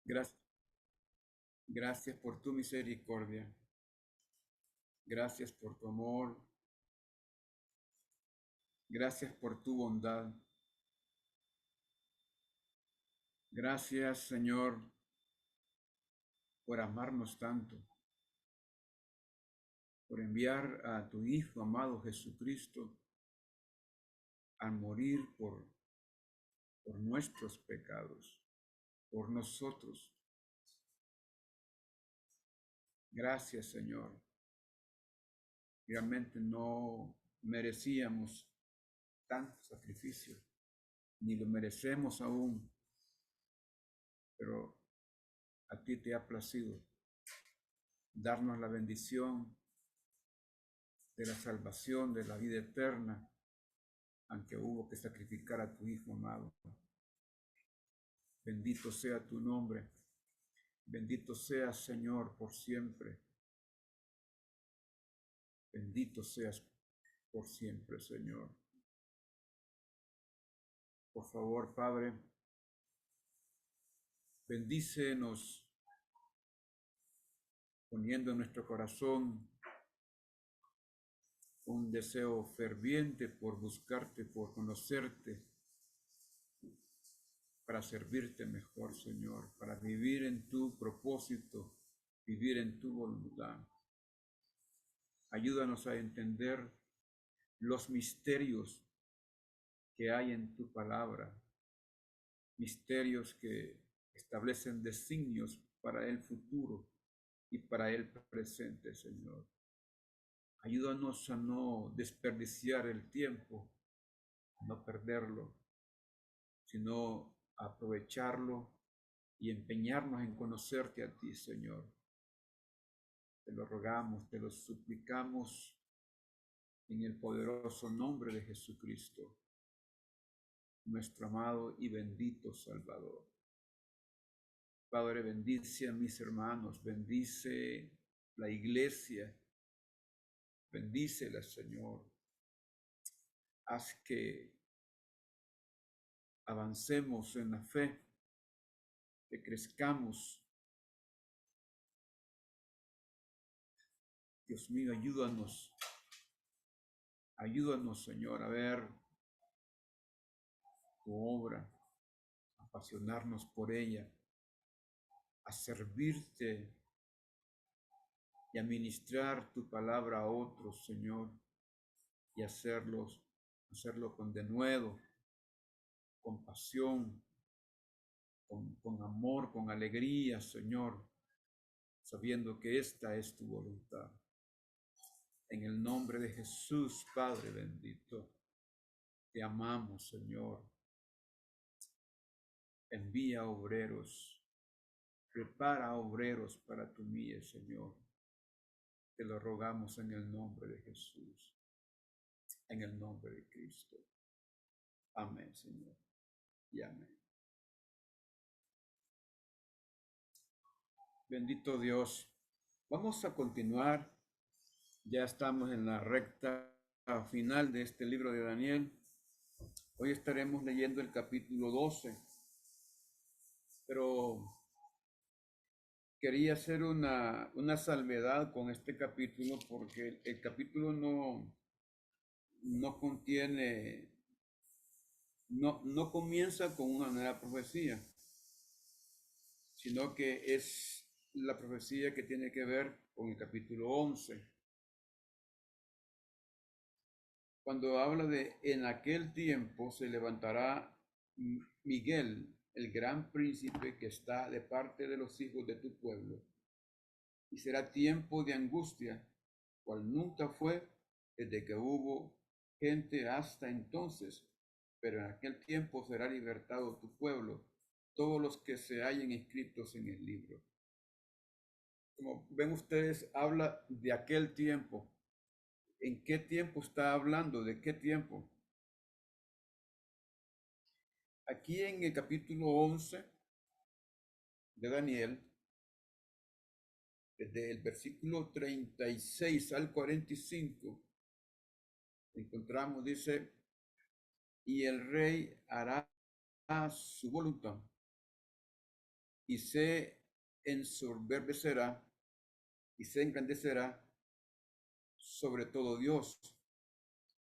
Gracias, gracias por tu misericordia. Gracias por tu amor. Gracias por tu bondad. Gracias, Señor, por amarnos tanto, por enviar a tu Hijo amado Jesucristo a morir por nuestros pecados, por nosotros. Gracias, Señor. Realmente no merecíamos tanto sacrificio, ni lo merecemos aún, pero a ti te ha placido darnos la bendición de la salvación, de la vida eterna, aunque hubo que sacrificar a tu Hijo amado. Bendito sea tu nombre. Bendito seas, Señor, por siempre. Bendito seas por siempre, Señor. Por favor, Padre, bendícenos poniendo en nuestro corazón un deseo ferviente por buscarte, por conocerte, para servirte mejor, Señor, para vivir en tu propósito, vivir en tu voluntad. Ayúdanos a entender los misterios que hay en tu palabra, misterios que establecen designios para el futuro y para el presente, Señor. Ayúdanos a no desperdiciar el tiempo, a no perderlo, sino a aprovecharlo y empeñarnos en conocerte a ti, Señor. Te lo rogamos, te lo suplicamos en el poderoso nombre de Jesucristo, nuestro amado y bendito Salvador. Padre, bendice a mis hermanos, bendice la iglesia, bendícela, Señor. Haz que avancemos en la fe, que crezcamos. Dios mío, ayúdanos, Señor, a ver tu obra, a apasionarnos por ella, a servirte y a ministrar tu palabra a otros, Señor, y hacerlo con denuedo, con pasión, con amor, con alegría, Señor, sabiendo que esta es tu voluntad. En el nombre de Jesús, Padre bendito, te amamos, Señor. Envía obreros, prepara obreros para tu mies, Señor. Te lo rogamos en el nombre de Jesús, en el nombre de Cristo. Amén, Señor. Y amén. Bendito Dios. Vamos a continuar. Ya estamos en la recta final de este libro de Daniel. Hoy estaremos leyendo el capítulo 12. Pero quería hacer una salvedad con este capítulo porque el capítulo no contiene, no comienza con una nueva profecía, sino que es la profecía que tiene que ver con el capítulo 11. Cuando habla de en aquel tiempo se levantará Miguel, el gran príncipe que está de parte de los hijos de tu pueblo, y será tiempo de angustia, cual nunca fue desde que hubo gente hasta entonces, pero en aquel tiempo será libertado tu pueblo, todos los que se hallen inscritos en el libro. Como ven ustedes, habla de aquel tiempo. ¿En qué tiempo está hablando? ¿De qué tiempo? Aquí en el capítulo 11 de Daniel, desde el versículo 36 al 45, encontramos, dice, y el rey hará su voluntad y se ensoberbecerá y se engrandecerá sobre todo Dios,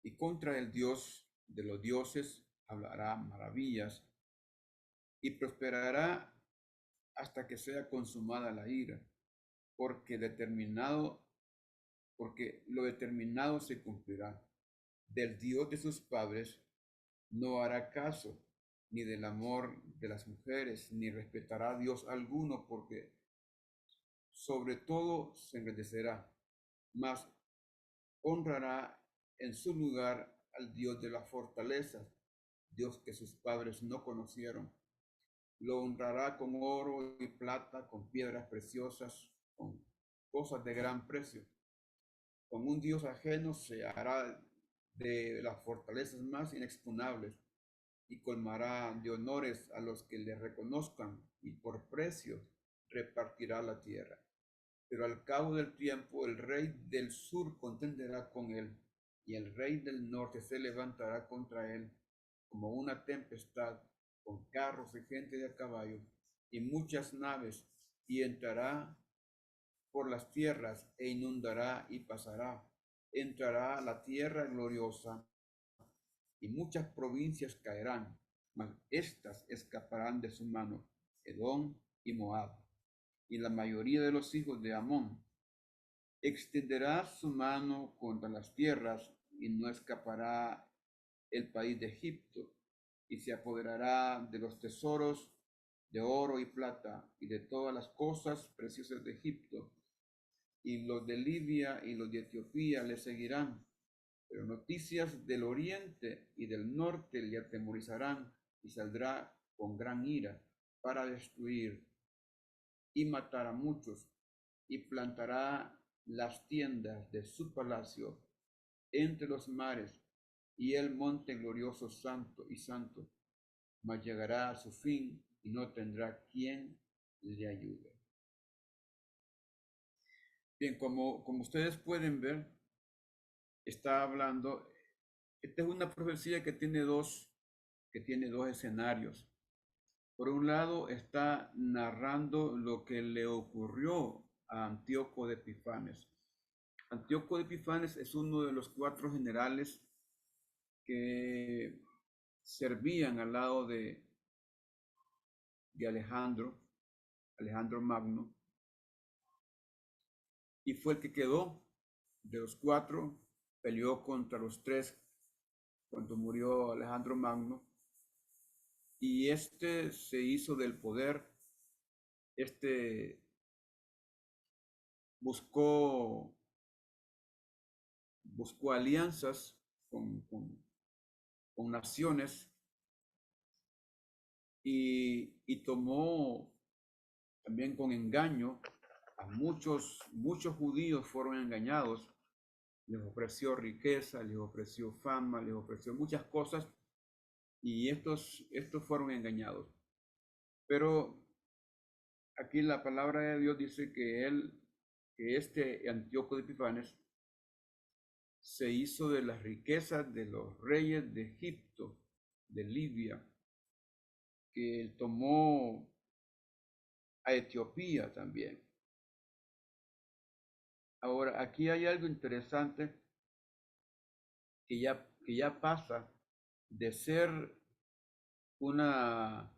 y contra el Dios de los dioses hablará maravillas y prosperará hasta que sea consumada la ira, porque lo determinado se cumplirá. Del Dios de sus padres no hará caso, ni del amor de las mujeres, ni respetará a Dios alguno, porque sobre todo se engrandecerá, mas honrará en su lugar al Dios de las fortalezas, Dios que sus padres no conocieron. Lo honrará con oro y plata, con piedras preciosas, con cosas de gran precio. Con un Dios ajeno se hará de las fortalezas más inexpugnables y colmará de honores a los que le reconozcan y por precio repartirá la tierra. Pero al cabo del tiempo el rey del sur contenderá con él y el rey del norte se levantará contra él como una tempestad con carros y gente de a caballo y muchas naves y entrará por las tierras e inundará y pasará. Entrará a la tierra gloriosa y muchas provincias caerán, mas éstas escaparán de su mano, Edom y Moab, y la mayoría de los hijos de Amón. Extenderá su mano contra las tierras y no escapará el país de Egipto, y se apoderará de los tesoros de oro y plata y de todas las cosas preciosas de Egipto, y los de Libia y los de Etiopía le seguirán. Pero noticias del oriente y del norte le atemorizarán y saldrá con gran ira para destruir y matar a muchos y plantará las tiendas de su palacio entre los mares y el monte glorioso santo y santo, mas llegará a su fin y no tendrá quien le ayude. Bien, como ustedes pueden ver, está hablando, esta es una profecía que tiene dos escenarios. Por un lado, está narrando lo que le ocurrió a Antíoco de Epifanes. Antíoco de Epifanes es uno de los 4 generales que servían al lado de Alejandro Magno, y fue el que quedó de los 4, peleó contra los 3 cuando murió Alejandro Magno, y este se hizo del poder, este buscó alianzas con naciones y tomó también con engaño a muchos judíos fueron engañados, les ofreció riqueza, les ofreció fama, les ofreció muchas cosas y estos fueron engañados. Pero aquí la palabra de Dios dice que este Antíoco de Epifanes se hizo de las riquezas de los reyes de Egipto, de Libia, que tomó a Etiopía también. Ahora, aquí hay algo interesante que ya pasa de ser una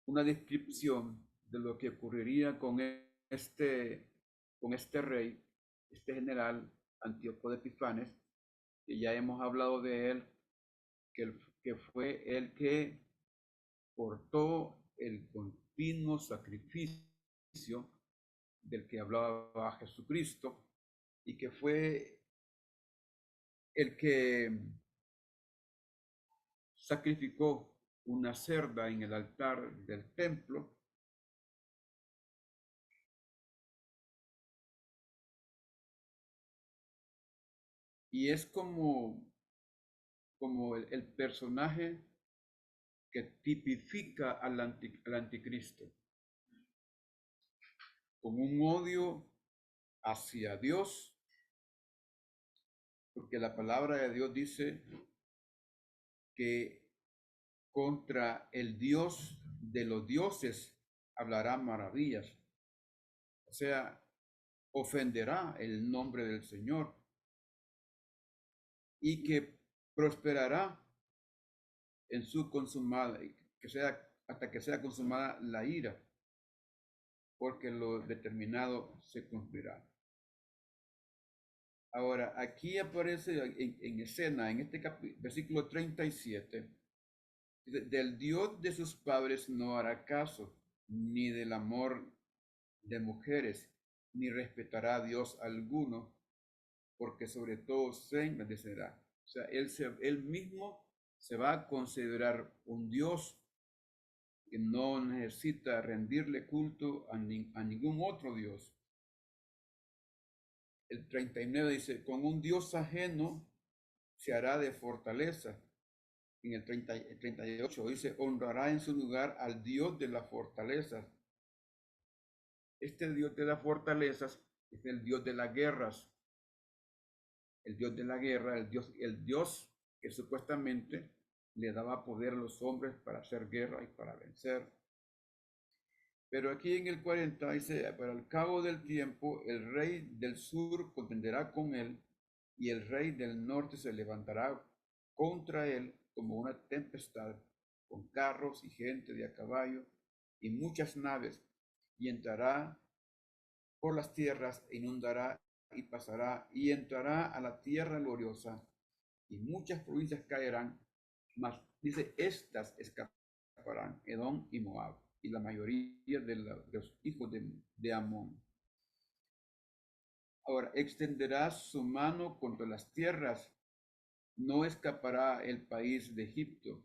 descripción de lo que ocurriría con este rey, este general Antíoco de Epifanes, que ya hemos hablado de él, que fue el que portó el continuo sacrificio del que hablaba Jesucristo y que fue el que sacrificó una cerda en el altar del templo y es como el personaje que tipifica al anticristo, con un odio hacia Dios, porque la palabra de Dios dice que contra el Dios de los dioses hablará maravillas, o sea, ofenderá el nombre del Señor y que prosperará en su consumada, que sea hasta que sea consumada la ira, porque lo determinado se cumplirá. Ahora, aquí aparece en escena, en este versículo 37, del Dios de sus padres no hará caso, ni del amor de mujeres, ni respetará a Dios alguno, porque sobre todo se engrandecerá. O sea, él mismo se va a considerar un Dios que no necesita rendirle culto a ningún otro Dios. El 39 dice, con un Dios ajeno se hará de fortaleza. En el 38 dice, honrará en su lugar al Dios de las fortalezas. Este Dios de las fortalezas es el Dios de las guerras. El Dios de la guerra, el Dios que supuestamente le daba poder a los hombres para hacer guerra y para vencer. Pero aquí en el 40 dice, pero al cabo del tiempo el rey del sur contenderá con él y el rey del norte se levantará contra él como una tempestad, con carros y gente de a caballo y muchas naves, y entrará por las tierras, e inundará y pasará, y entrará a la tierra gloriosa, y muchas provincias caerán, mas dice, estas escaparán, Edom y Moab, y la mayoría de los hijos de Amón. Ahora, extenderá su mano contra las tierras, no escapará el país de Egipto,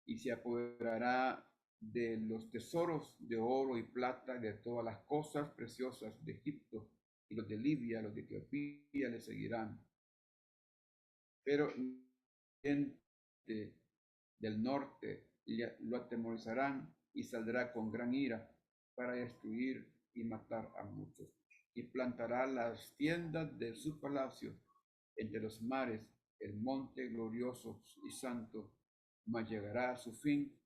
y se apoderará de los tesoros de oro y plata, de todas las cosas preciosas de Egipto, y los de Libia, los de Etiopía le seguirán. Pero del norte lo atemorizarán y saldrá con gran ira para destruir y matar a muchos. Y plantará las tiendas de su palacio entre los mares, el monte glorioso y santo, mas llegará a su fin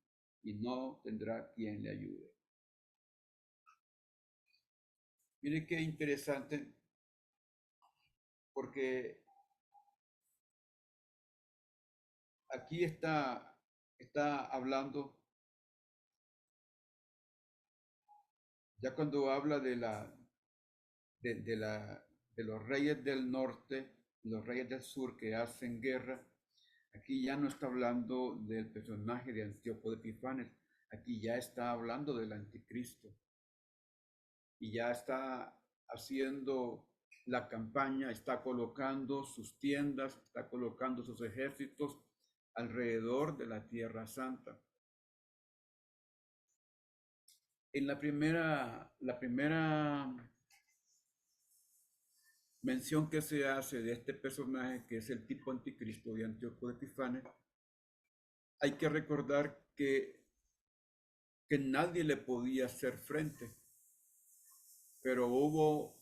y no tendrá quien le ayude. Mire qué interesante, porque aquí está hablando, ya cuando habla de los reyes del norte, los reyes del sur que hacen guerra, aquí ya no está hablando del personaje de Antíoco de Epifanes, aquí ya está hablando del anticristo y ya está haciendo la campaña, está colocando sus tiendas, está colocando sus ejércitos alrededor de la Tierra Santa. En la primera mención que se hace de este personaje, que es el tipo anticristo de Antíoco de Epifanes, hay que recordar que nadie le podía hacer frente, pero hubo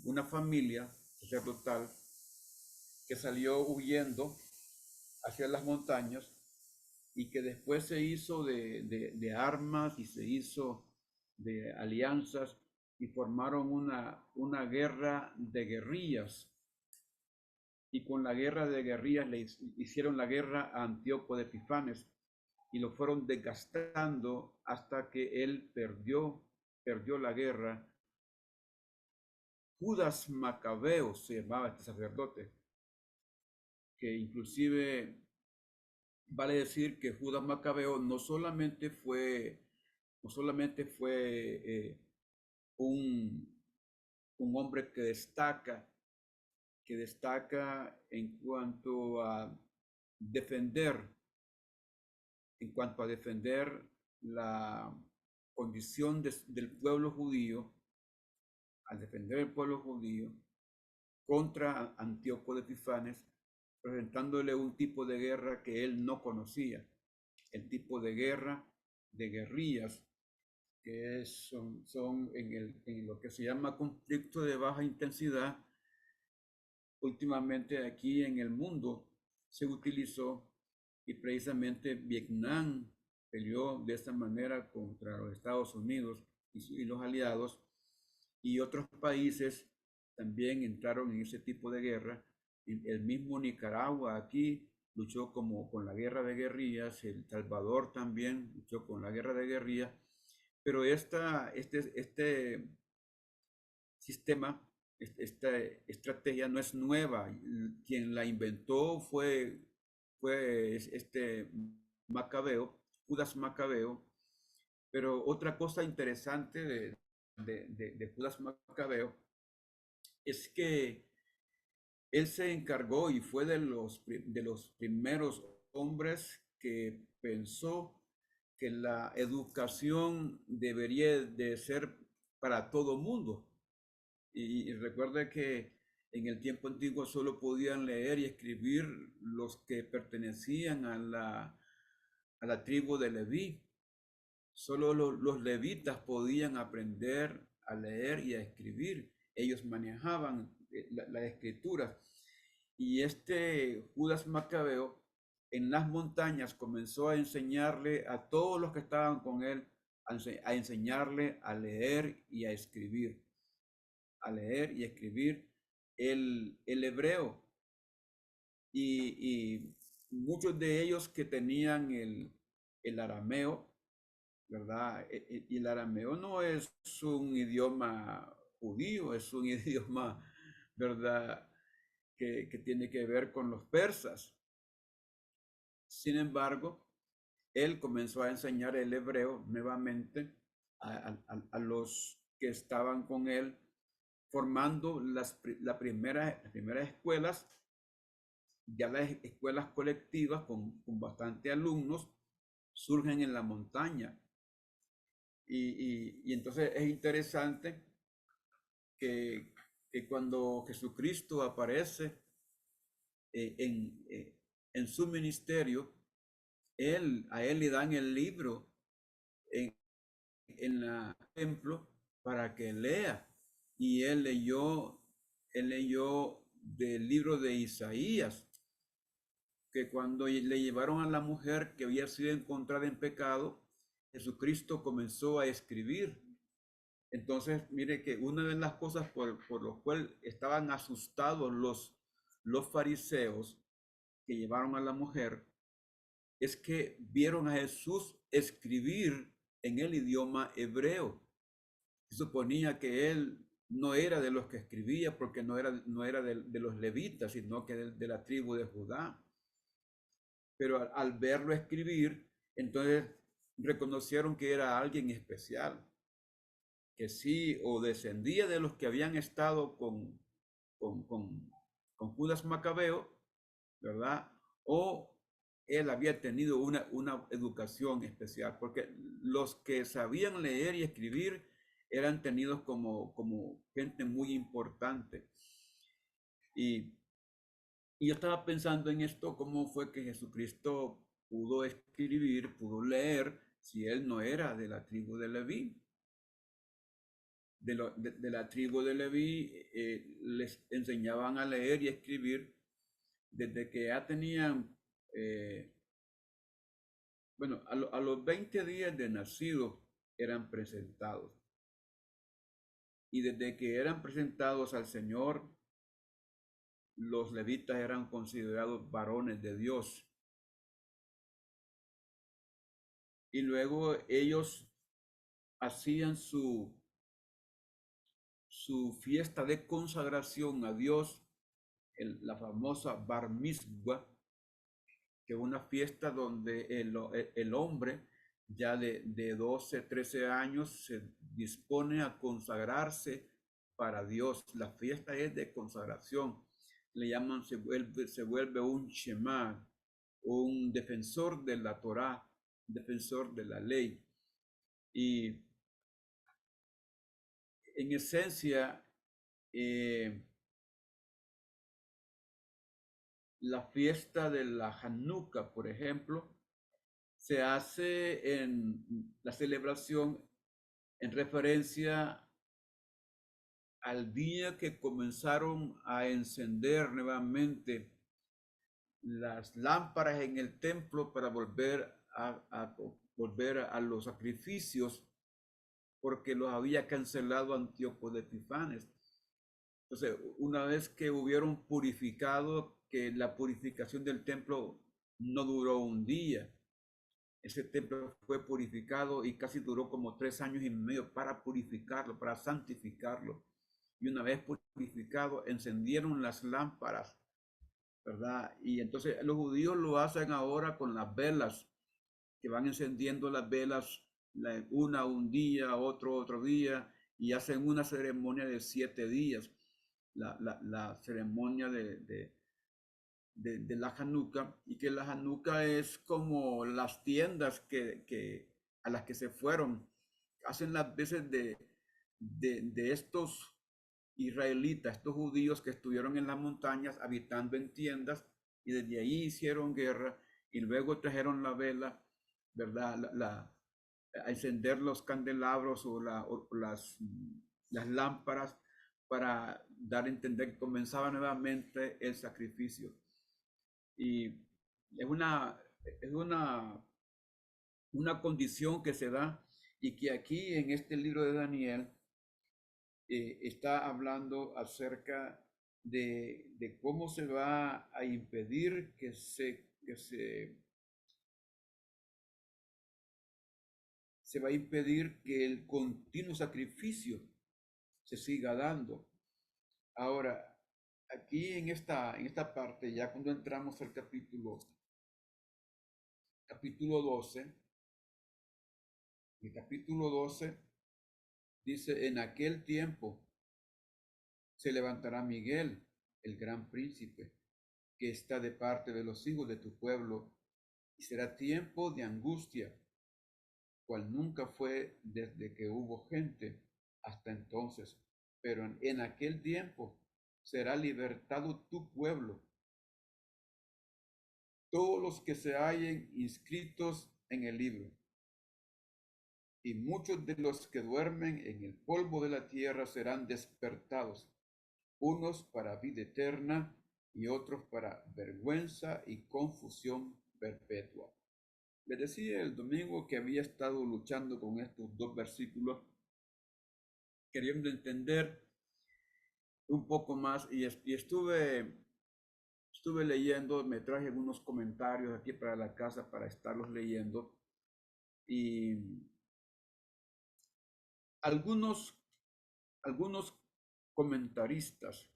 una familia sacerdotal que salió huyendo hacia las montañas y que después se hizo de armas y se hizo de alianzas y formaron una guerra de guerrillas. Y con la guerra de guerrillas le hicieron la guerra a Antíoco de Epifanes y lo fueron desgastando hasta que él perdió la guerra. Judas Macabeo se llamaba este sacerdote, que inclusive vale decir que Judas Macabeo no solamente fue un, un hombre que destaca defender, en cuanto a defender la condición del pueblo judío, al defender el pueblo judío contra Antíoco de Epifanes, presentándole un tipo de guerra que él no conocía, el tipo de guerra de guerrillas, que son en lo que se llama conflicto de baja intensidad. Últimamente aquí en el mundo se utilizó, y precisamente Vietnam peleó de esta manera contra los Estados Unidos y los aliados, y otros países también entraron en ese tipo de guerra. El mismo Nicaragua aquí luchó como con la guerra de guerrillas, El Salvador también luchó con la guerra de guerrillas, pero este sistema, esta estrategia no es nueva. Quien la inventó fue Macabeo, Judas Macabeo. Pero otra cosa interesante de Judas Macabeo es que él se encargó y fue de los primeros hombres que pensó que la educación debería de ser para todo mundo. Y recuerda que en el tiempo antiguo solo podían leer y escribir los que pertenecían a la tribu de Leví. Solo los levitas podían aprender a leer y a escribir. Ellos manejaban las escrituras. Y este Judas Macabeo en las montañas comenzó a enseñarle a todos los que estaban con él, a enseñarle a leer y a escribir, a leer y a escribir el hebreo. Y muchos de ellos que tenían el arameo, ¿verdad? Y el arameo no es un idioma judío, es un idioma, ¿verdad? Que tiene que ver con los persas. Sin embargo, él comenzó a enseñar el hebreo nuevamente a los que estaban con él, formando las primeras escuelas, ya las escuelas colectivas con bastante alumnos, surgen en la montaña. Y entonces es interesante que, que cuando Jesucristo aparece en su ministerio, a él le dan el libro en, en el templo para que lea. Y él leyó del libro de Isaías, que cuando le llevaron a la mujer que había sido encontrada en pecado, Jesucristo comenzó a escribir. Entonces, mire que una de las cosas por lo cual estaban asustados los fariseos que llevaron a la mujer es que vieron a Jesús escribir en el idioma hebreo. Se suponía que él no era de los que escribía porque no era de los levitas, sino que de la tribu de Judá. Pero al verlo escribir, entonces reconocieron que era alguien especial, que sí o descendía de los que habían estado con, con, con Judas Macabeo, ¿verdad? O él había tenido una educación especial, porque los que sabían leer y escribir eran tenidos como gente muy importante. Y, y yo estaba pensando en esto, cómo fue que Jesucristo pudo escribir, pudo leer, si él no era de la tribu de Leví. De la tribu de Leví les enseñaban a leer y escribir desde que ya tenían, bueno, a los 20 días de nacido eran presentados. Y desde que eran presentados al Señor, los levitas eran considerados varones de Dios. Y luego ellos hacían su fiesta de consagración a Dios, la famosa Bar Mitzvah, que es una fiesta donde el hombre ya de 12, 13 años se dispone a consagrarse para Dios. La fiesta es de consagración. Le llaman, se vuelve un Shema, un defensor de la Torá, defensor de la ley. Y en esencia, la fiesta de la Hanukkah, por ejemplo, se hace en la celebración en referencia al día que comenzaron a encender nuevamente las lámparas en el templo para volver volver a los sacrificios porque los había cancelado Antíoco de Epifanes. Entonces, una vez que hubieron purificado, que la purificación del templo no duró un día, ese templo fue purificado y casi duró como 3 años y medio para purificarlo, para santificarlo. Y una vez purificado, encendieron las lámparas, ¿verdad? Y entonces los judíos lo hacen ahora con las velas, que van encendiendo las velas, una un día, otro día, y hacen una ceremonia de 7 días, la ceremonia de la Hanukkah, y que la Hanukkah es como las tiendas a las que se fueron, hacen las veces de estos israelitas, estos judíos que estuvieron en las montañas habitando en tiendas y desde ahí hicieron guerra y luego trajeron la vela, ¿verdad? A encender los candelabros o las lámparas para dar a entender que comenzaba nuevamente el sacrificio. Y es una condición que se da y que aquí en este libro de Daniel está hablando acerca de cómo se va a impedir se va a impedir que el continuo sacrificio se siga dando. Ahora, aquí en esta parte, ya cuando entramos al capítulo 12, el capítulo 12 dice, en aquel tiempo se levantará Miguel, el gran príncipe, que está de parte de los hijos de tu pueblo, y será tiempo de angustia, cual nunca fue desde que hubo gente hasta entonces. Pero en aquel tiempo será libertado tu pueblo, todos los que se hallen inscritos en el libro. Y muchos de los que duermen en el polvo de la tierra serán despertados, unos para vida eterna y otros para vergüenza y confusión perpetua. Les decía el domingo que había estado luchando con estos dos versículos, queriendo entender un poco más y estuve leyendo, me traje algunos comentarios aquí para la casa para estarlos leyendo y algunos comentaristas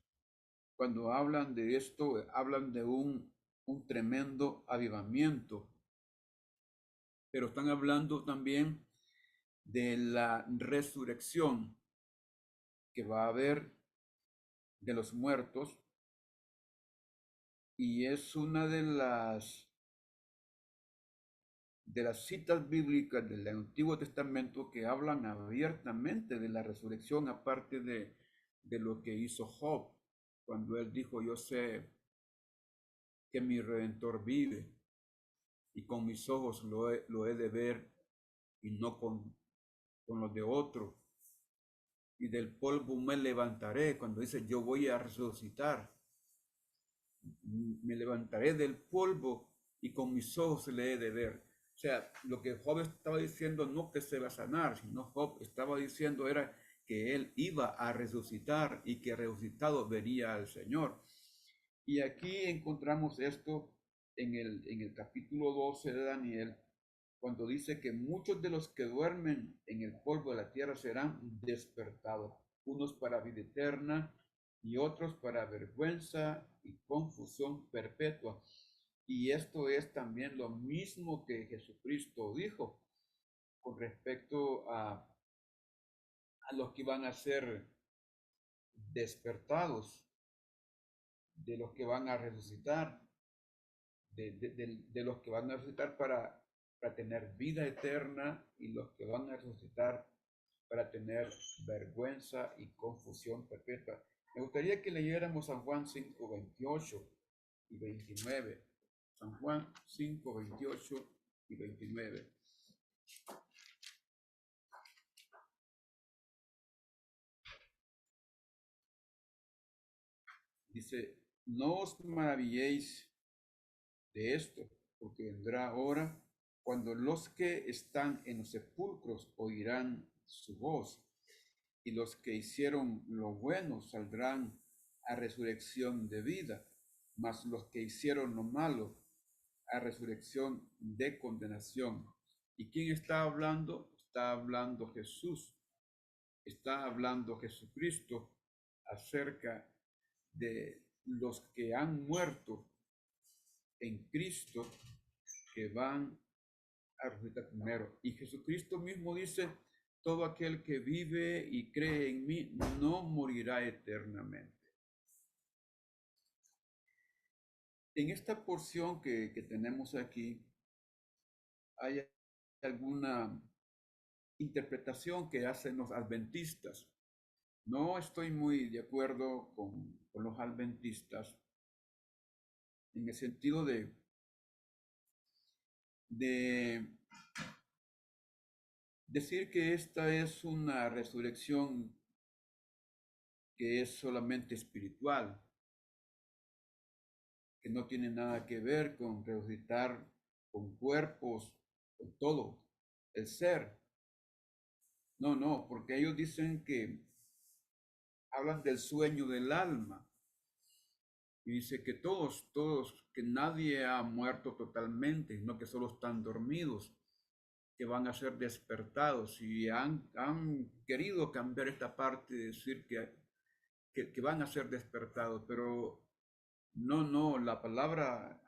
cuando hablan de esto hablan de un tremendo avivamiento, pero están hablando también de la resurrección que va a haber de los muertos y es una de las citas bíblicas del Antiguo Testamento que hablan abiertamente de la resurrección, aparte de lo que hizo Job, cuando él dijo, yo sé que mi Redentor vive y con mis ojos lo he de ver y no con los de otro. Y del polvo me levantaré, cuando dice yo voy a resucitar, me levantaré del polvo y con mis ojos le he de ver. O sea, lo que Job estaba diciendo no que se va a sanar, sino Job estaba diciendo era que él iba a resucitar y que resucitado vería al Señor. Y aquí encontramos esto en el capítulo 12 de Daniel, cuando dice que muchos de los que duermen en el polvo de la tierra serán despertados, unos para vida eterna y otros para vergüenza y confusión perpetua. Y esto es también lo mismo que Jesucristo dijo con respecto a los que van a ser despertados, de los que van a resucitar, de los que van a resucitar para tener vida eterna y los que van a resucitar para tener vergüenza y confusión perpetua. Me gustaría que leyéramos San Juan 5, 28 y 29. San Juan 5, 28 y 29. Dice, no os maravilléis de esto, porque vendrá hora cuando los que están en los sepulcros oirán su voz, y los que hicieron lo bueno saldrán a resurrección de vida, mas los que hicieron lo malo a resurrección de condenación. ¿Y quién está hablando? Está hablando Jesús, está hablando Jesucristo acerca de los que han muerto en Cristo, que van a resucitar primero. Y Jesucristo mismo dice, todo aquel que vive y cree en mí no morirá eternamente. En esta porción que tenemos aquí, hay alguna interpretación que hacen los adventistas. No estoy muy de acuerdo con los adventistas en el sentido de decir que esta es una resurrección que es solamente espiritual, que no tiene nada que ver con resucitar con cuerpos, con todo, el ser. No, no, porque ellos dicen que hablan del sueño del alma. Y dice que todos, que nadie ha muerto totalmente, no que solo están dormidos, que van a ser despertados. Y han querido cambiar esta parte de decir que van a ser despertados, pero no, no, la palabra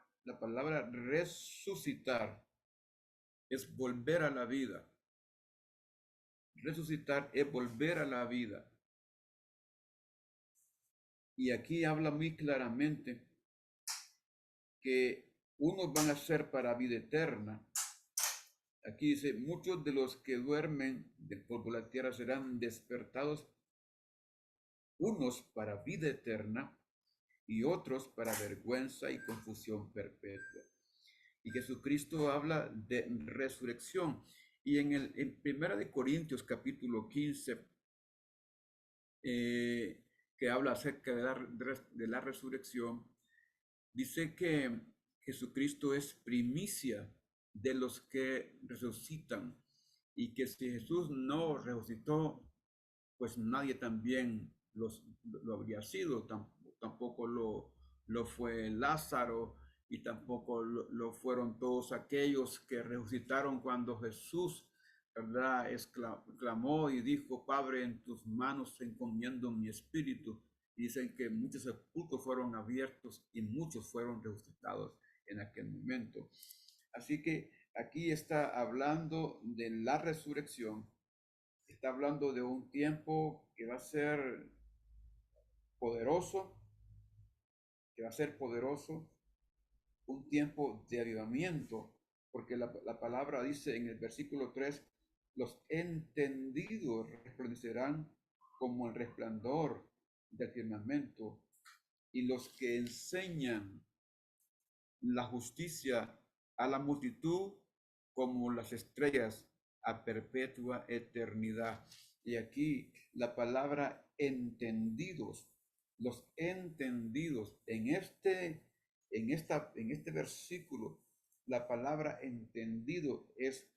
resucitar es volver a la vida. Resucitar es volver a la vida. Y aquí habla muy claramente que unos van a ser para vida eterna. Aquí dice, muchos de los que duermen del polvo de la tierra serán despertados, unos para vida eterna y otros para vergüenza y confusión perpetua. Y Jesucristo habla de resurrección. Y en Primera de Corintios capítulo 15, que habla acerca de la resurrección, dice que Jesucristo es primicia de los que resucitan y que si Jesús no resucitó, pues nadie también lo habría sido, tampoco lo fue Lázaro y tampoco lo fueron todos aquellos que resucitaron cuando Jesús, ¿verdad?, clamó y dijo, Padre, en tus manos encomiendo mi espíritu. Y dicen que muchos sepulcros fueron abiertos y muchos fueron resucitados en aquel momento. Así que aquí está hablando de la resurrección, está hablando de un tiempo que va a ser poderoso, que va a ser poderoso, un tiempo de avivamiento, porque la palabra dice en el versículo 3, los entendidos resplandecerán como el resplandor del firmamento, y los que enseñan la justicia a la multitud como las estrellas a perpetua eternidad. Y aquí la palabra entendidos, los entendidos en este versículo, la palabra entendido es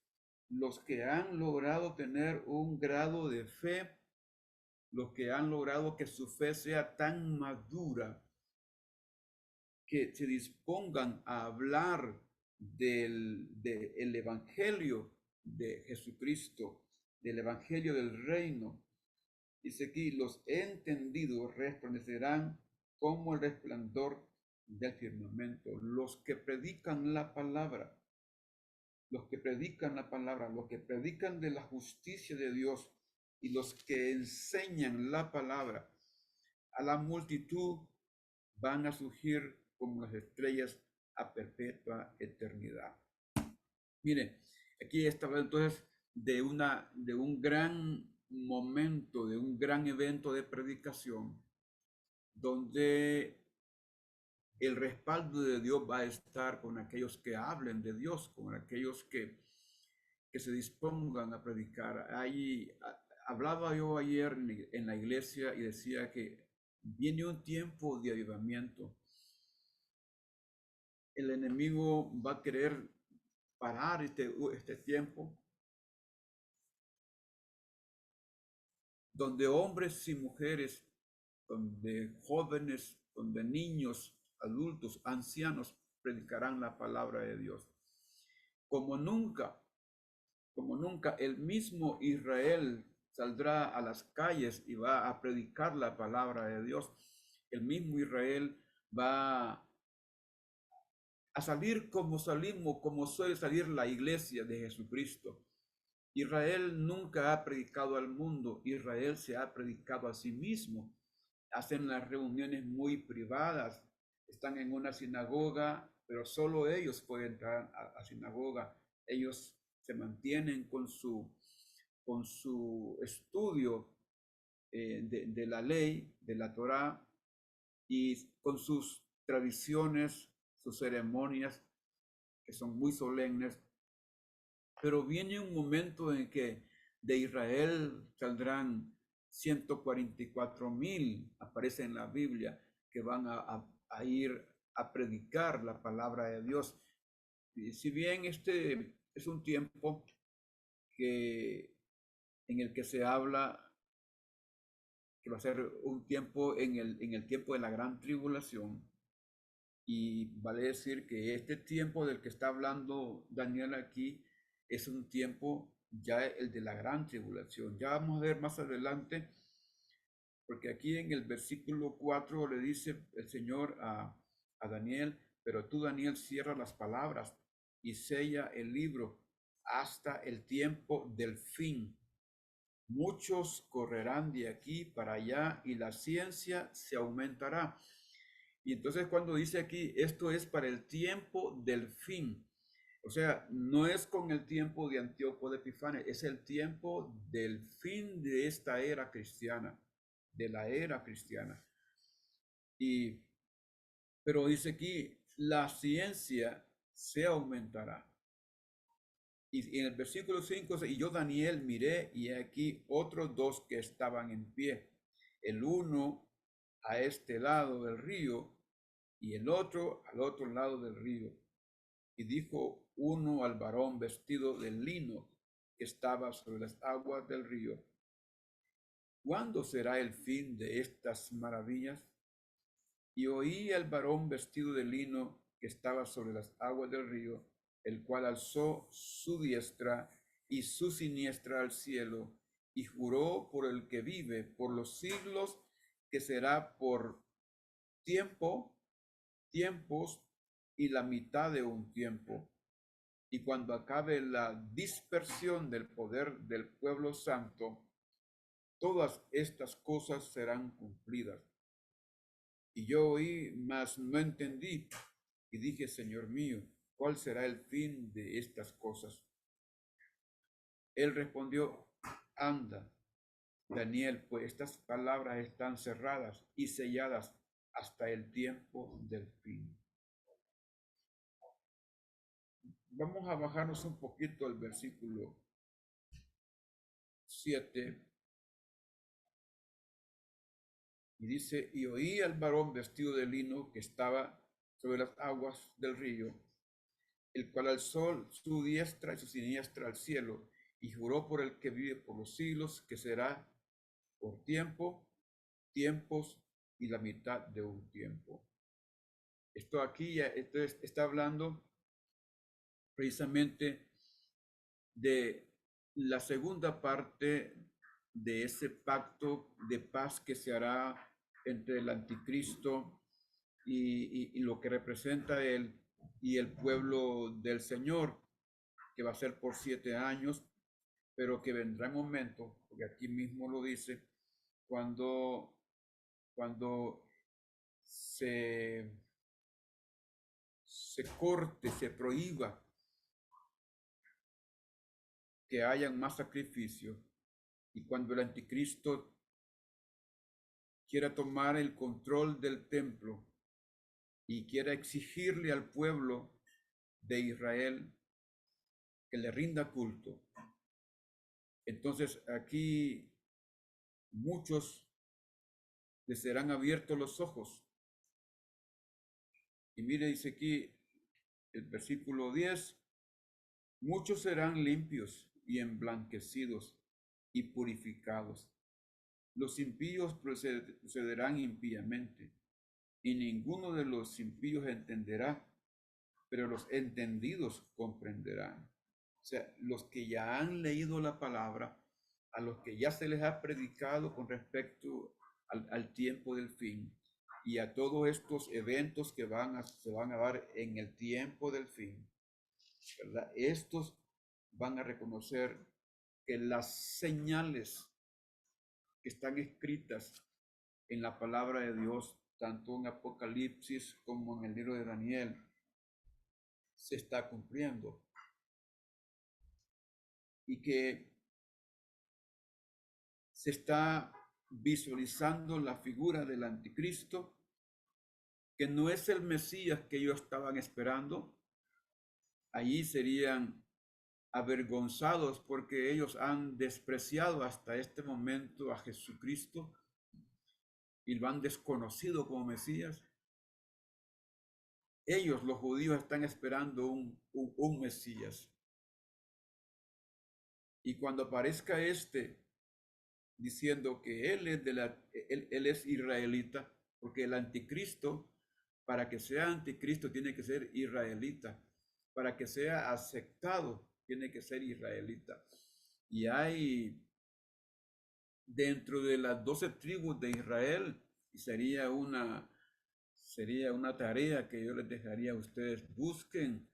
los que han logrado tener un grado de fe, los que han logrado que su fe sea tan madura que se dispongan a hablar del evangelio de Jesucristo, del evangelio del reino. Dice aquí, los entendidos resplandecerán como el resplandor del firmamento. Los que predican la palabra, los que predican la palabra, los que predican de la justicia de Dios y los que enseñan la palabra a la multitud van a surgir como las estrellas a perpetua eternidad. Mire, aquí está hablando entonces de un gran momento, de un gran evento de predicación, donde el respaldo de Dios va a estar con aquellos que hablen de Dios, con aquellos que se dispongan a predicar. Ahí hablaba yo ayer en la iglesia y decía que viene un tiempo de avivamiento. El enemigo va a querer parar este tiempo donde hombres y mujeres, donde jóvenes, donde niños, adultos, ancianos predicarán la palabra de Dios. Como nunca, como nunca, el mismo Israel saldrá a las calles y va a predicar la palabra de Dios. El mismo Israel va a salir como salimos, como suele salir la iglesia de Jesucristo. Israel nunca ha predicado al mundo, Israel se ha predicado a sí mismo. Hacen las reuniones muy privadas, están en una sinagoga, pero solo ellos pueden entrar a sinagoga. Ellos se mantienen con su estudio de la ley, de la Torá, y con sus tradiciones, sus ceremonias, que son muy solemnes. Pero viene un momento en que de Israel saldrán 144,000, aparece en la Biblia, que van a ir a predicar la palabra de Dios. Y si bien este es un tiempo en el que se habla que va a ser un tiempo en el tiempo de la gran tribulación, y vale decir que este tiempo del que está hablando Daniel aquí es un tiempo ya el de la gran tribulación. Ya vamos a ver más adelante, porque aquí en el versículo 4 le dice el Señor a Daniel, pero tú, Daniel, cierra las palabras y sella el libro hasta el tiempo del fin. Muchos correrán de aquí para allá y la ciencia se aumentará. Y entonces cuando dice aquí, esto es para el tiempo del fin. O sea, no es con el tiempo de Antíoco de Epifanes, es el tiempo del fin de esta era cristiana, de la era cristiana. Y, pero dice aquí, la ciencia se aumentará. Y en el versículo 5, y yo Daniel miré y aquí otros dos que estaban en pie, el uno a este lado del río y el otro al otro lado del río. Y dijo uno al varón vestido de lino que estaba sobre las aguas del río, ¿cuándo será el fin de estas maravillas? Y oí al varón vestido de lino que estaba sobre las aguas del río, el cual alzó su diestra y su siniestra al cielo, y juró por el que vive por los siglos, que será por tiempos y la mitad de un tiempo. Y cuando acabe la dispersión del poder del pueblo santo, todas estas cosas serán cumplidas. Y yo oí, mas no entendí, y dije, Señor mío, ¿cuál será el fin de estas cosas? Él respondió, anda, Daniel, pues estas palabras están cerradas y selladas hasta el tiempo del fin. Vamos a bajarnos un poquito al versículo 7. Y dice, y oí al varón vestido de lino que estaba sobre las aguas del río, el cual alzó su diestra y su siniestra al cielo, y juró por el que vive por los siglos, que será por tiempos y la mitad de un tiempo. Esto aquí está hablando precisamente de la segunda parte de ese pacto de paz que se hará entre el anticristo y lo que representa él y el pueblo del Señor, que va a ser por 7 años, pero que vendrá un momento, porque aquí mismo lo dice, cuando se corte, se prohíba que hayan más sacrificios, y cuando el anticristo quiera tomar el control del templo y quiera exigirle al pueblo de Israel que le rinda culto. Entonces aquí muchos les serán abiertos los ojos. Y mire, dice aquí el versículo 10, Muchos serán limpios y emblanquecidos y purificados. Los impíos procederán impíamente, y ninguno de los impíos entenderá, pero los entendidos comprenderán. O sea, los que ya han leído la palabra, a los que ya se les ha predicado con respecto al tiempo del fin y a todos estos eventos que se van a dar en el tiempo del fin, ¿verdad? Estos van a reconocer que las señales que están escritas en la palabra de Dios, tanto en Apocalipsis como en el libro de Daniel, se está cumpliendo y que se está visualizando la figura del anticristo, que no es el Mesías que ellos estaban esperando. Allí serían avergonzados porque ellos han despreciado hasta este momento a Jesucristo y lo han desconocido como Mesías. Ellos, los judíos, están esperando un Mesías. Y cuando aparezca este diciendo que él es israelita, porque el anticristo, para que sea anticristo, tiene que ser israelita. Para que sea aceptado, tiene que ser israelita. Y hay dentro de las 12 tribus de Israel, y sería una tarea que yo les dejaría a ustedes, busquen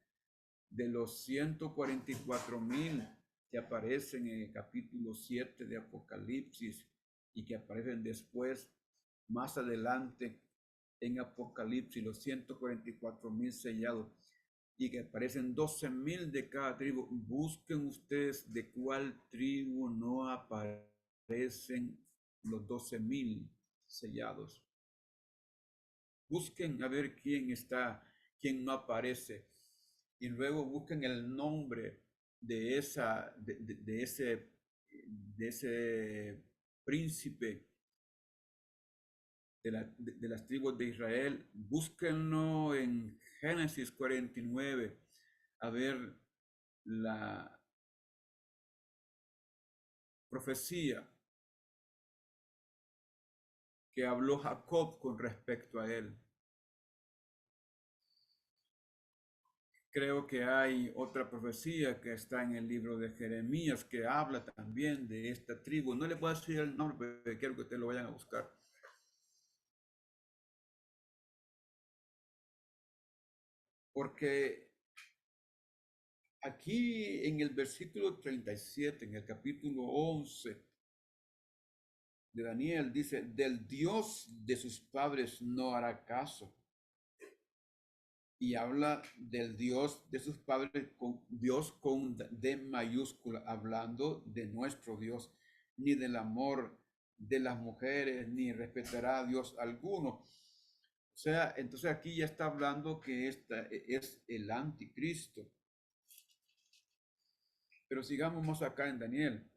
de los 144,000 que aparecen en el capítulo 7 de Apocalipsis y que aparecen después, más adelante en Apocalipsis, los 144,000 sellados y que aparecen 12,000 de cada tribu. Busquen ustedes de cuál tribu no aparecen los 12,000 sellados. Busquen a ver quién está, quién no aparece. Y luego busquen el nombre de, de ese príncipe de las tribus de Israel. Búsquenlo en Génesis 49, a ver la profecía que habló Jacob con respecto a él. Creo que hay otra profecía que está en el libro de Jeremías que habla también de esta tribu. No le puedo decir el nombre, pero quiero que ustedes lo vayan a buscar. Porque aquí en el versículo 37, en el capítulo 11 de Daniel, dice, del Dios de sus padres no hará caso. Y habla del Dios de sus padres, con Dios con D mayúscula, hablando de nuestro Dios, ni del amor de las mujeres, ni respetará a Dios alguno. O sea, entonces aquí ya está hablando que esta es el anticristo. Pero sigamos más acá en Daniel.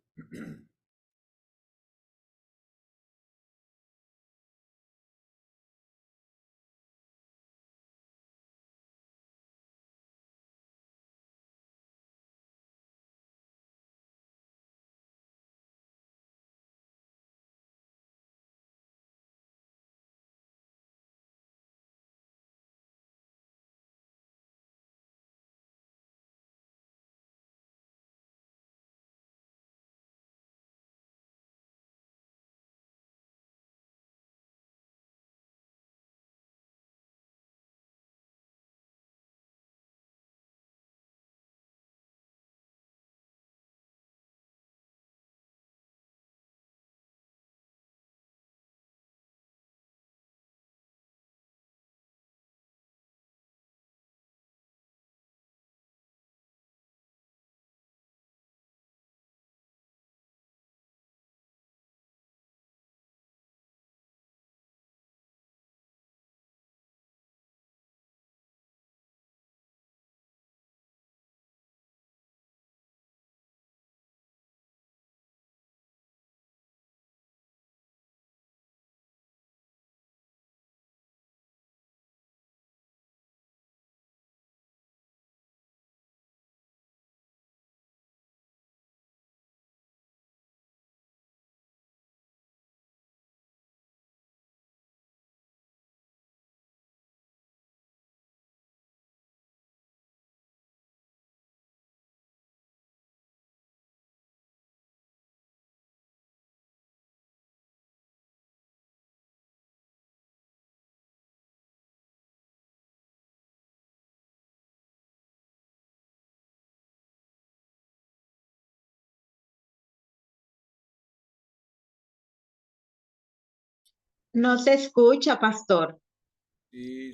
No se escucha, pastor. Sí,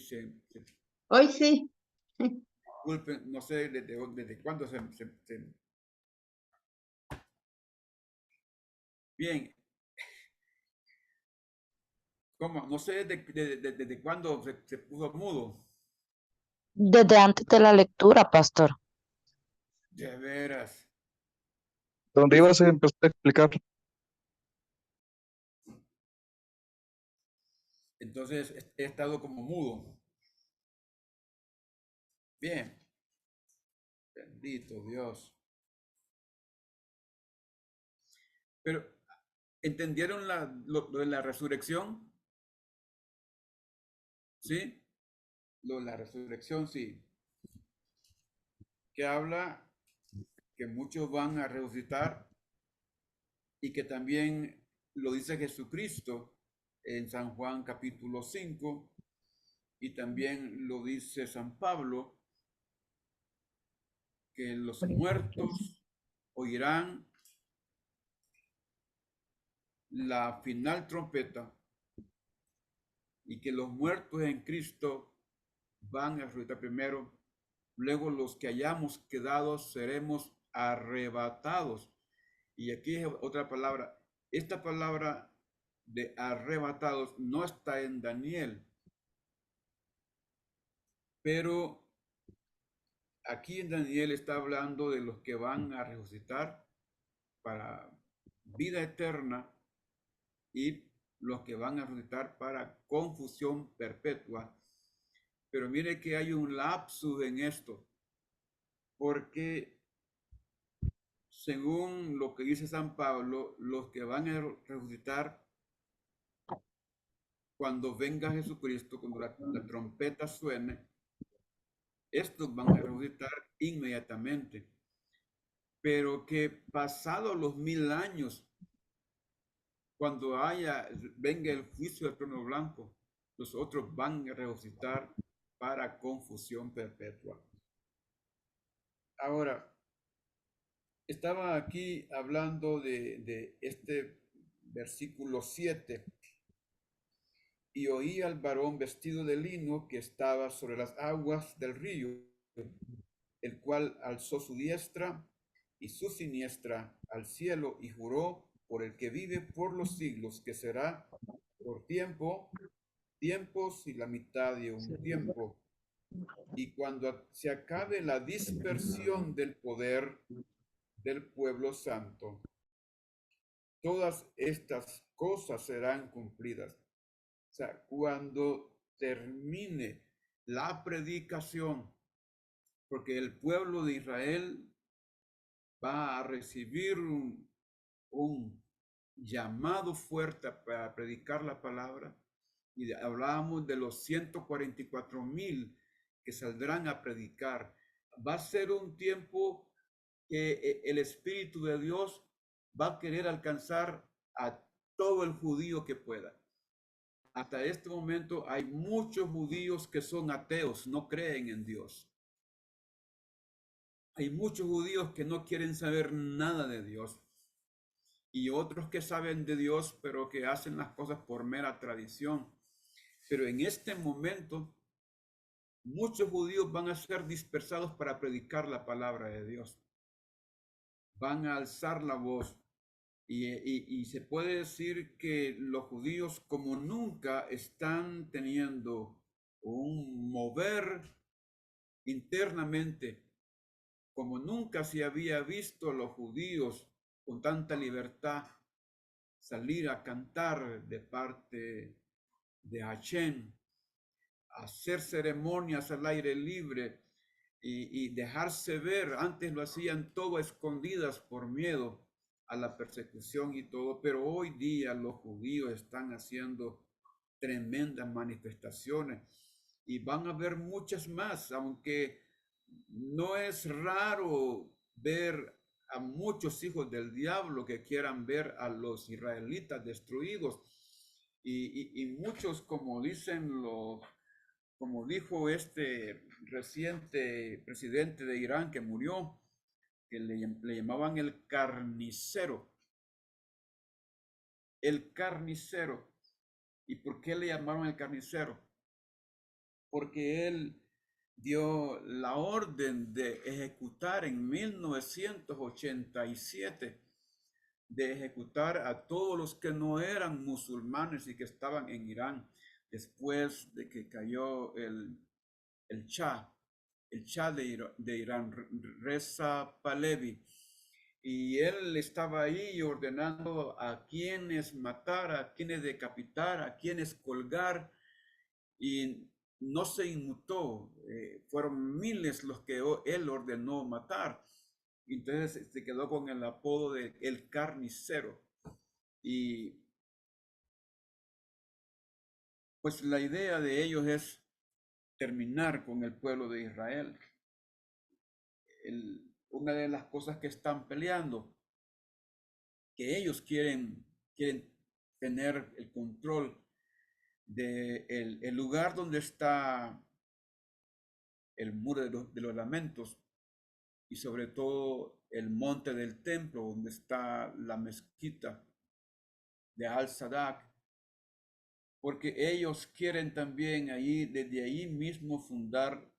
Hoy sí. disculpen, no sé desde cuándo Bien, ¿cómo? No sé desde cuándo se puso mudo. Desde antes de la lectura, pastor. De veras. Donde ibas a empezar a explicar. Entonces he estado como mudo. Bien, bendito Dios. Pero, ¿entendieron lo de la resurrección? ¿Sí? Lo de la resurrección, sí. Que habla que muchos van a resucitar y que también lo dice Jesucristo en San Juan capítulo 5 y también lo dice San Pablo, que los muertos oirán la final trompeta y que los muertos en Cristo van a resucitar primero, luego los que hayamos quedado seremos arrebatados. Y aquí es otra palabra. Esta palabra de arrebatados no está en Daniel, pero aquí en Daniel está hablando de los que van a resucitar para vida eterna y los que van a resucitar para confusión perpetua. Pero mire que hay un lapsus en esto, porque según lo que dice San Pablo, los que van a resucitar cuando venga Jesucristo, cuando la trompeta suene, estos van a resucitar inmediatamente. Pero que pasados los 1000 años, cuando venga el juicio del trono blanco, los otros van a resucitar para confusión perpetua. Ahora, estaba aquí hablando de este versículo 7 y oí al varón vestido de lino que estaba sobre las aguas del río, el cual alzó su diestra y su siniestra al cielo y juró por el que vive por los siglos, que será por tiempos y la mitad de un tiempo. Y cuando se acabe la dispersión del poder del pueblo santo, todas estas cosas serán cumplidas. O sea, cuando termine la predicación, porque el pueblo de Israel va a recibir un llamado fuerte para predicar la palabra, y hablábamos de los 144,000 que saldrán a predicar. Va a ser un tiempo que el Espíritu de Dios va a querer alcanzar a todo el judío que pueda. Hasta este momento hay muchos judíos que son ateos, no creen en Dios. Hay muchos judíos que no quieren saber nada de Dios. Y otros que saben de Dios, pero que hacen las cosas por mera tradición. Pero en este momento, muchos judíos van a ser dispersados para predicar la palabra de Dios. Van a alzar la voz. Y se puede decir que los judíos como nunca están teniendo un mover internamente, como nunca se había visto a los judíos con tanta libertad salir a cantar de parte de Hashem, hacer ceremonias al aire libre y dejarse ver. Antes lo hacían todo a escondidas por miedo a la persecución y todo, pero hoy día los judíos están haciendo tremendas manifestaciones y van a haber muchas más, aunque no es raro ver a muchos hijos del diablo que quieran ver a los israelitas destruidos y muchos, como dicen como dijo este reciente presidente de Irán que murió, que le llamaban el carnicero. El carnicero. ¿Y por qué le llamaron el carnicero? Porque él dio la orden de ejecutar en 1987, de ejecutar a todos los que no eran musulmanes y que estaban en Irán, después de que cayó el Shah, de Irán, Reza Pahlavi. Y él estaba ahí ordenando a quienes matar, a quienes decapitar, a quienes colgar, y no se inmutó. Fueron miles los que él ordenó matar. Entonces se quedó con el apodo de el carnicero. Y pues la idea de ellos es terminar con el pueblo de Israel. Una de las cosas que están peleando, que ellos quieren tener el control de el lugar donde está el muro de los lamentos, y sobre todo el monte del templo donde está la mezquita de Al-Sadak, porque ellos quieren también desde ahí mismo fundar,